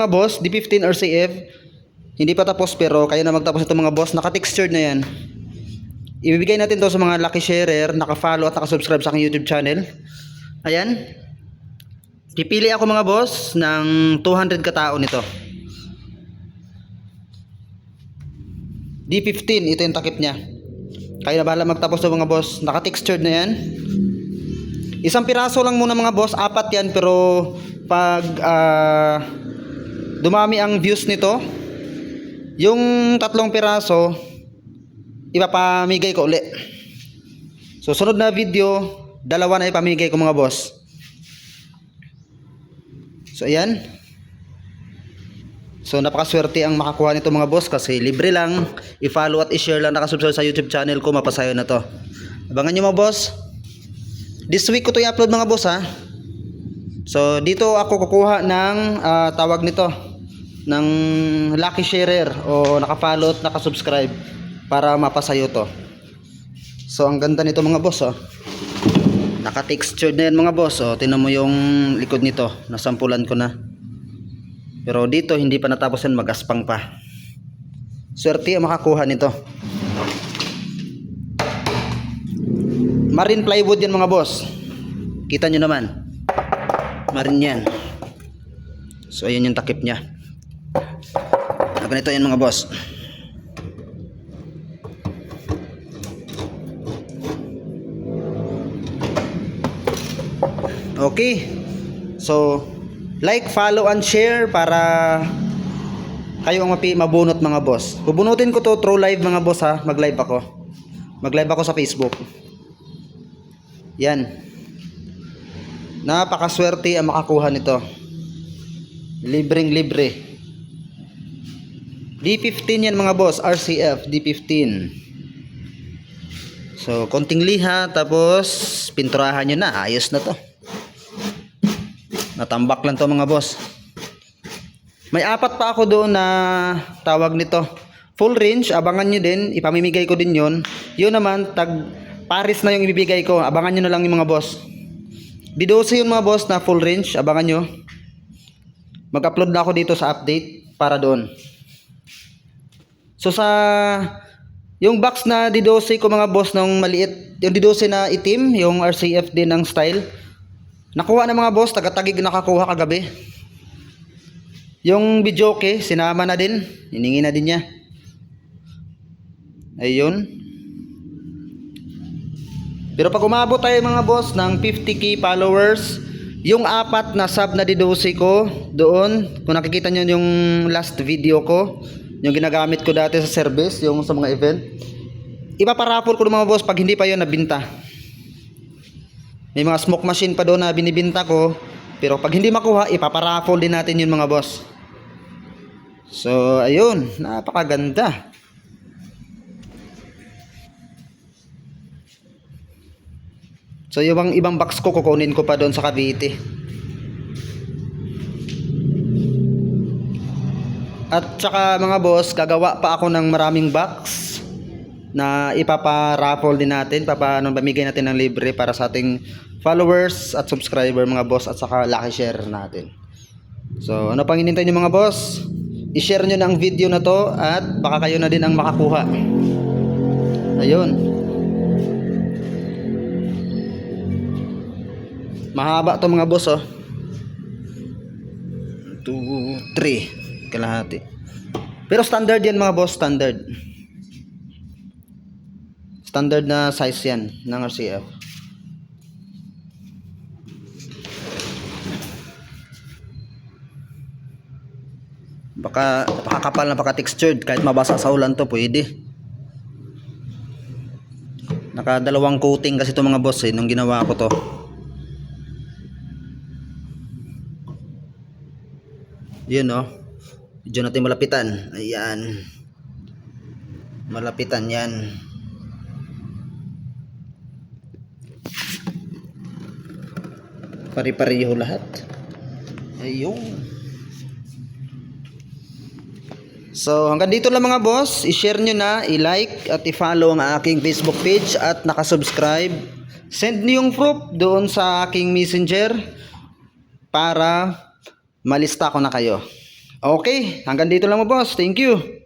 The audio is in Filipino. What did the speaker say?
mga boss, D15 RCF. Hindi pa tapos pero kaya na magtapos ito mga boss. Naka-textured na yan. Ibibigay natin to sa mga lucky sharer, naka-follow at naka-subscribe sa aking YouTube channel. Ayan. Pipili ako mga boss ng 200 katao nito. D15, ito yung takip niya. Kaya na bahala magtapos to mga boss. Naka-textured na yan. Isang piraso lang muna mga boss, 4 yan pero pag dumami ang views nito, yung 3 piraso ipapamigay ko uli. So sunod na video, 2 na ipamigay ko mga boss. So ayan. So napakaswerte ang makakuha nito mga boss kasi libre lang, i-follow at i-share lang, nakasubscribe sa YouTube channel ko, mapasayo na to. Abangan nyo mga boss. This week ko to i-upload mga boss ha. So dito ako kukuha ng tawag nito ng lucky sharer o naka-follow at naka-subscribe para mapasayo to. So ang ganda nito mga boss oh. Naka-textured na yan mga boss oh. Tingnan mo yung likod nito, nasampulan ko na. Pero dito hindi pa natapos yan, magaspang pa. Swerte ang makakuha nito. Marine plywood yan mga boss. Kita nyo naman. Marine yan. So ayun yung takip nya. Ganito yan mga boss. Okay. So like, follow and share para kayo ang mabunot mga boss. Bubunutin ko to through live mga boss ha. Mag-live ako. Mag-live ako sa Facebook. Yan. Napakaswerte ang makakuha nito. Libreng libre. D15 yan mga boss. RCF D15. So konting liha, tapos pinturahan nyo na. Ayos na to. Natambak lang to mga boss. May 4 pa ako doon na tawag nito full range. Abangan nyo din. Ipamimigay ko din yon. Yun naman tag Paris na yung ibibigay ko. Abangan nyo na lang yung mga boss. D12 yung mga boss na full range. Abangan nyo. Mag-upload na ako dito sa update para doon. So sa yung box na D12 ko mga boss ng maliit, yung D12 na itim, yung RCF din ng style, nakuha na mga boss. Taga-tagig nakakuha kagabi. Yung Bijoke sinama na din. Hiningi na din niya. Ayun. Pero pag umabot tayo mga boss ng 50k followers, yung 4 na sub na D12 ko doon, kung nakikita nyo yung last video ko, yung ginagamit ko dati sa service, yung sa mga event, ipaparapol ko ng mga boss pag hindi pa yun nabinta. May mga smoke machine pa doon na binibinta ko, pero pag hindi makuha, ipaparapol din natin yun mga boss. So ayun, napakaganda. So yung ibang box ko kukunin ko pa doon sa Cavite. At saka mga boss, gagawa pa ako ng maraming box na ipapa-raffle din natin, pamigay natin ng libre para sa ating followers at subscriber mga boss, at saka lucky share natin. So ano pang hinintay niyo mga boss? I-share nyo na ang video na to at baka kayo na din ang makakuha. Ayun. Mahaba to mga boss oh. 2, 3 kalahati. Pero standard yan mga boss, standard. Standard na size yan ng RCF. Baka napakakapal na, paka-textured, kahit mabasa sa ulan to pwede. Naka-2 coating kasi to mga boss nung ginawa ko to. Yun oh. Medyo natin malapitan. Ayan. Malapitan yan. Pari-pariho lahat. Ayun. So hanggang dito lang mga boss. I-share nyo na, i-like at i-follow ang aking Facebook page at nakasubscribe. Send nyo yung proof doon sa aking messenger para malista ko na kayo. Okay, hanggang dito lang mga boss. Thank you.